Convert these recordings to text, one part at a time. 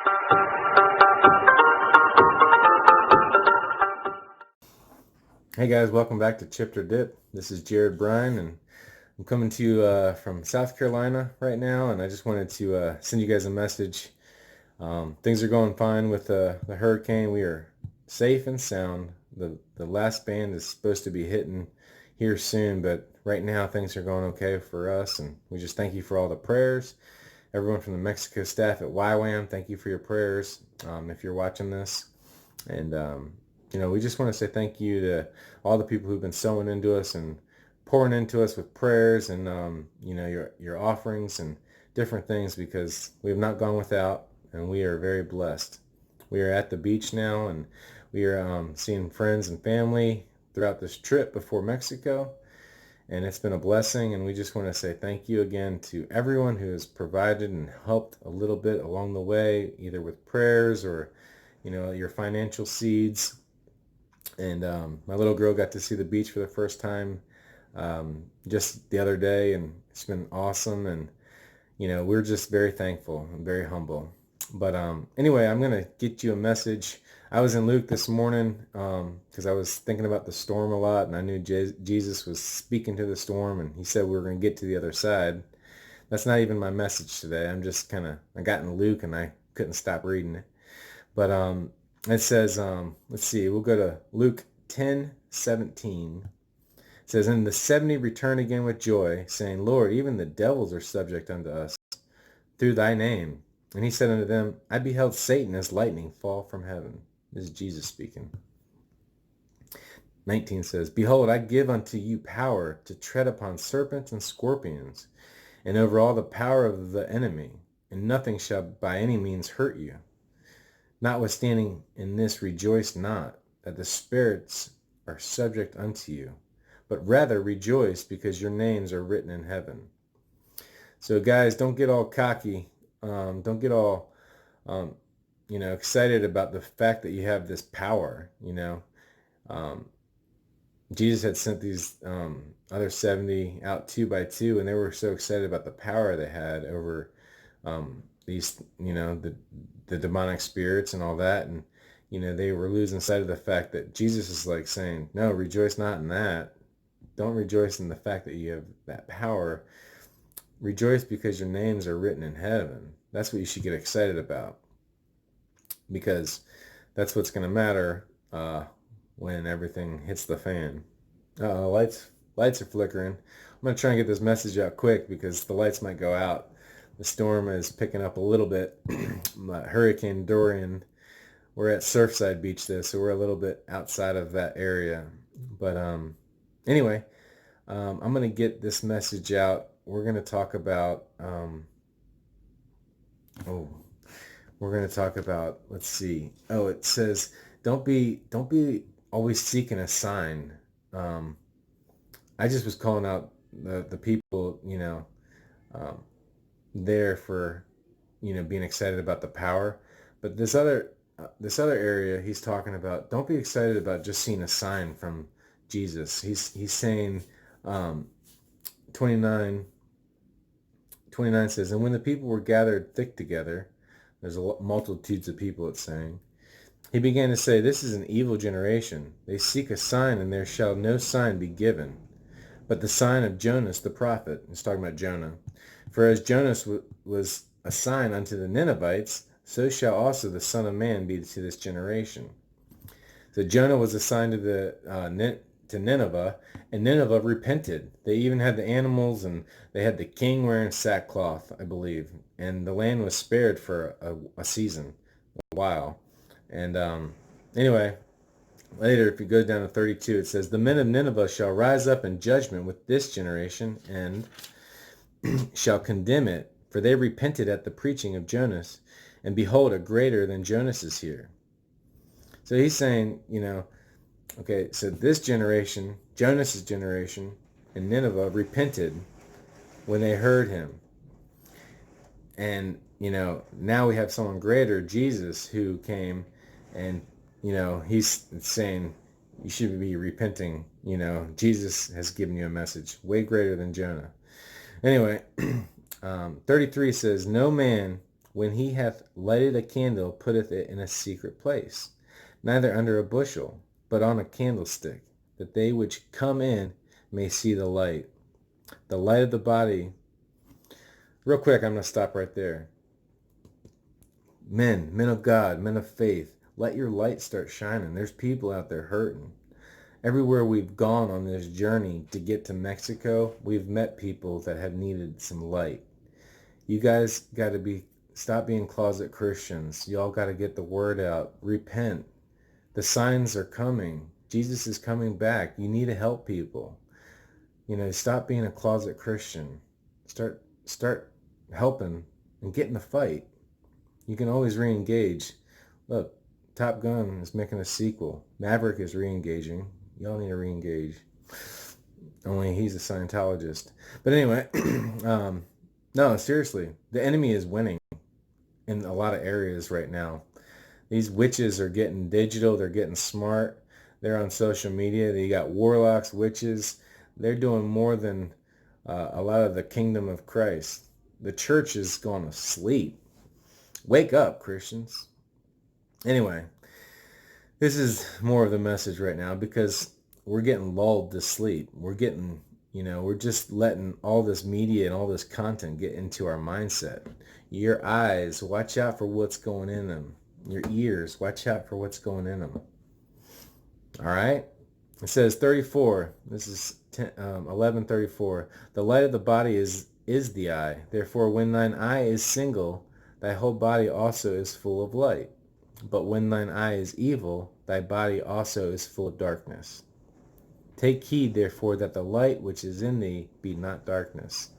Hey guys, welcome back to Chipped or Dip. This is Jared Bryan, and I'm coming to you from South Carolina right now, and I just wanted to send you guys a message. Things are going fine with the hurricane. We are safe and sound. The last band is supposed to be hitting here soon, but right now things are going okay for us, and we just thank you for all the prayers. Everyone from the Mexico staff at YWAM, thank you for your prayers if you're watching this. And we just want to say thank you to all the people who've been sowing into us and pouring into us with prayers and your offerings and different things, because we have not gone without, and we are very blessed. We are at the beach now, and we are seeing friends and family throughout this trip before Mexico, and it's been a blessing. And we just want to say thank you again to everyone who has provided and helped a little bit along the way, either with prayers or your financial seeds. And my little girl got to see the beach for the first time just the other day, and it's been awesome. And we're just very thankful and very humble. But anyway, I'm gonna get you a message. I was in Luke this morning because I was thinking about the storm a lot, and I knew Jesus was speaking to the storm, and he said we were going to get to the other side. That's not even my message today. I got in Luke and I couldn't stop reading it. But it says, let's see, we'll go to Luke 10:17. It says, "And the 70 returned again with joy, saying, Lord, even the devils are subject unto us through thy name. And he said unto them, I beheld Satan as lightning fall from heaven." This is Jesus speaking. 19 says, "Behold, I give unto you power to tread upon serpents and scorpions, and over all the power of the enemy, and nothing shall by any means hurt you. Notwithstanding in this rejoice not, that the spirits are subject unto you, but rather rejoice because your names are written in heaven." So guys, don't get all cocky. Don't get all, excited about the fact that you have this power. Jesus had sent these other 70 out 2 by 2, and they were so excited about the power they had over these, the demonic spirits and all that. And, they were losing sight of the fact that Jesus is like saying, no, rejoice not in that. Don't rejoice in the fact that you have that power. Rejoice because your names are written in heaven. That's what you should get excited about, because that's what's going to matter when everything hits the fan. Lights are flickering. I'm going to try and get this message out quick because the lights might go out. The storm is picking up a little bit. Hurricane Dorian. We're at Surfside Beach though, so we're a little bit outside of that area. But anyway, I'm going to get this message out. We're going to talk about let's see. Oh, it says don't be always seeking a sign. I just was calling out the people, there for, being excited about the power. But this other area he's talking about, don't be excited about just seeing a sign from Jesus. He's saying 29 says, "And when the people were gathered thick together," there's multitudes of people, it's saying, "he began to say, This is an evil generation. They seek a sign, and there shall no sign be given, but the sign of Jonas the prophet." He's talking about Jonah. "For as Jonas was a sign unto the Ninevites, so shall also the Son of Man be to this generation." So Jonah was a sign to Nineveh, and Nineveh repented. They even had the animals, and they had the king wearing sackcloth, I believe. And the land was spared for a season, a while. And anyway, later, if you go down to 32, it says, "The men of Nineveh shall rise up in judgment with this generation, and shall condemn it, for they repented at the preaching of Jonas, and behold, a greater than Jonas is here." So he's saying, okay, so this generation, Jonas's generation, in Nineveh repented when they heard him. And, now we have someone greater, Jesus, who came, and, he's saying you should be repenting. Jesus has given you a message way greater than Jonah. Anyway, 33 says, "No man when he hath lighted a candle, putteth it in a secret place, neither under a bushel, but on a candlestick, that they which come in may see the light. The light of the body. Real quick, I'm going to stop right there. Men of God, men of faith, let your light start shining. There's people out there hurting. Everywhere we've gone on this journey to get to Mexico, we've met people that have needed some light. You guys got to stop being closet Christians. Y'all got to get the word out. Repent. The signs are coming. Jesus is coming back. You need to help people. Stop being a closet Christian. Start helping and get in the fight. You can always re-engage. Look, Top Gun is making a sequel. Maverick is re-engaging. Y'all need to re-engage. Only he's a Scientologist. But anyway, no, seriously, the enemy is winning in a lot of areas right now. These witches are getting digital. They're getting smart. They're on social media. They got warlocks, witches. They're doing more than a lot of the kingdom of Christ. The church is going to sleep. Wake up, Christians. Anyway, this is more of the message right now because we're getting lulled to sleep. We're just letting all this media and all this content get into our mindset. Your eyes, watch out for what's going in them. Your ears, watch out for what's going in them. All right? It says 34. This is 11:34. The light of the body is the eye. Therefore, when thine eye is single, thy whole body also is full of light. But when thine eye is evil, thy body also is full of darkness. Take heed, therefore, that the light which is in thee be not darkness.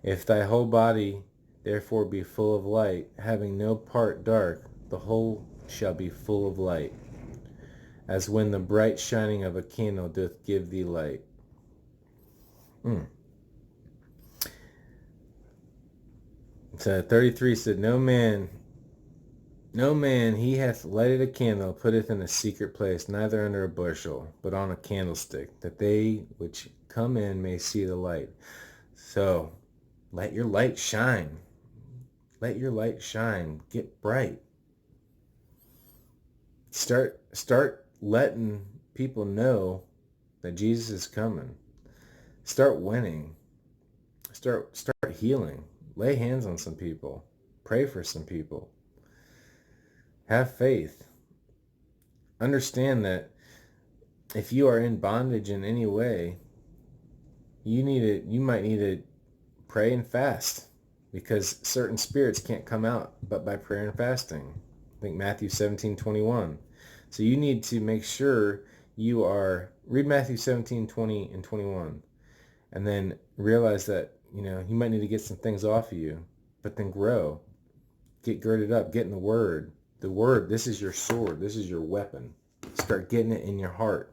If thy whole body therefore be full of light, having no part dark, the whole shall be full of light, as when the bright shining of a candle doth give thee light. So 33 said, No man, he hath lighted a candle, putteth in a secret place, neither under a bushel, but on a candlestick, that they which come in may see the light. So, let your light shine. Let your light shine. Get bright. Start letting people know that Jesus is coming. Start winning. Start healing. Lay hands on some people. Pray for some people. Have faith. Understand that if you are in bondage in any way, you might need to pray and fast, because certain spirits can't come out but by prayer and fasting. I think Matthew 17:21. So you need to make sure read Matthew 17:20 and 21, and then realize that you might need to get some things off of you, but then grow. Get girded up. Get in the Word. The Word, this is your sword. This is your weapon. Start getting it in your heart.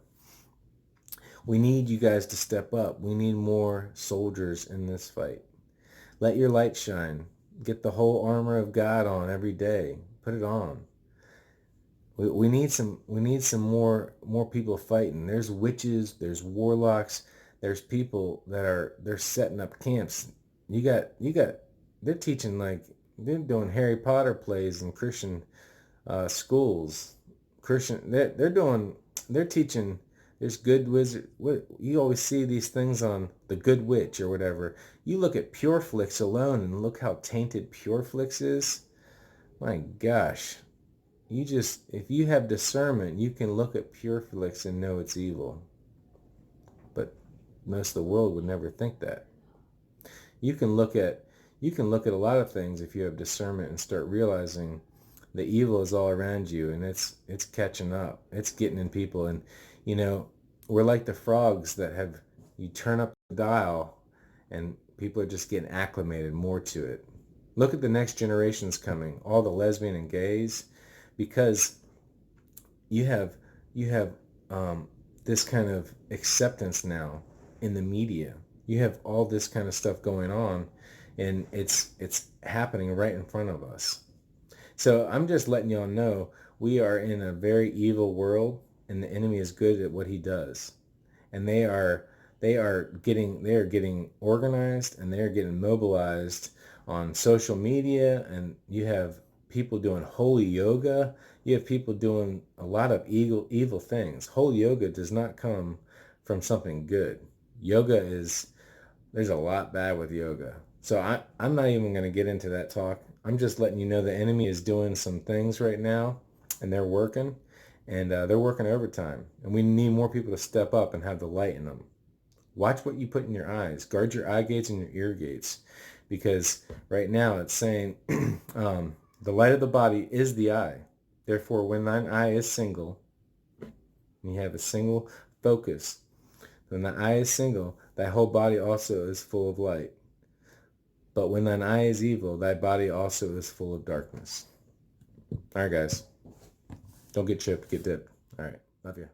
We need you guys to step up. We need more soldiers in this fight. Let your light shine. Get the whole armor of God on every day. Put it on. We need some more people fighting. There's witches, there's warlocks, there's people they're setting up camps. They're teaching, like, they're doing Harry Potter plays in Christian schools. They're teaching. There's good wizard. What you always see these things on The Good Witch or whatever. You look at PureFlix alone and look how tainted PureFlix is. My gosh. If you have discernment, you can look at PureFlix and know it's evil. But most of the world would never think that. You can look at a lot of things if you have discernment and start realizing the evil is all around you, and it's catching up. It's getting in people, and we're like the frogs that you turn up the dial and people are just getting acclimated more to it. Look at the next generations coming, all the lesbian and gays, because you have this kind of acceptance now in the media. You have all this kind of stuff going on, and it's happening right in front of us. So I'm just letting y'all know we are in a very evil world, and the enemy is good at what he does. And they are getting organized, and they are getting mobilized on social media, and you have people doing holy yoga. You have people doing a lot of evil things. Holy yoga does not come from something good. Yoga is, there's a lot bad with yoga. So I'm not even going to get into that talk. I'm just letting you know the enemy is doing some things right now, and they're working, and they're working overtime. And we need more people to step up and have the light in them. Watch what you put in your eyes. Guard your eye gates and your ear gates. Because right now it's saying the light of the body is the eye. Therefore, when thine eye is single, and you have a single focus, when the eye is single, thy whole body also is full of light. But when thine eye is evil, thy body also is full of darkness. All right, guys. Don't get chipped, get dipped. All right. Love you.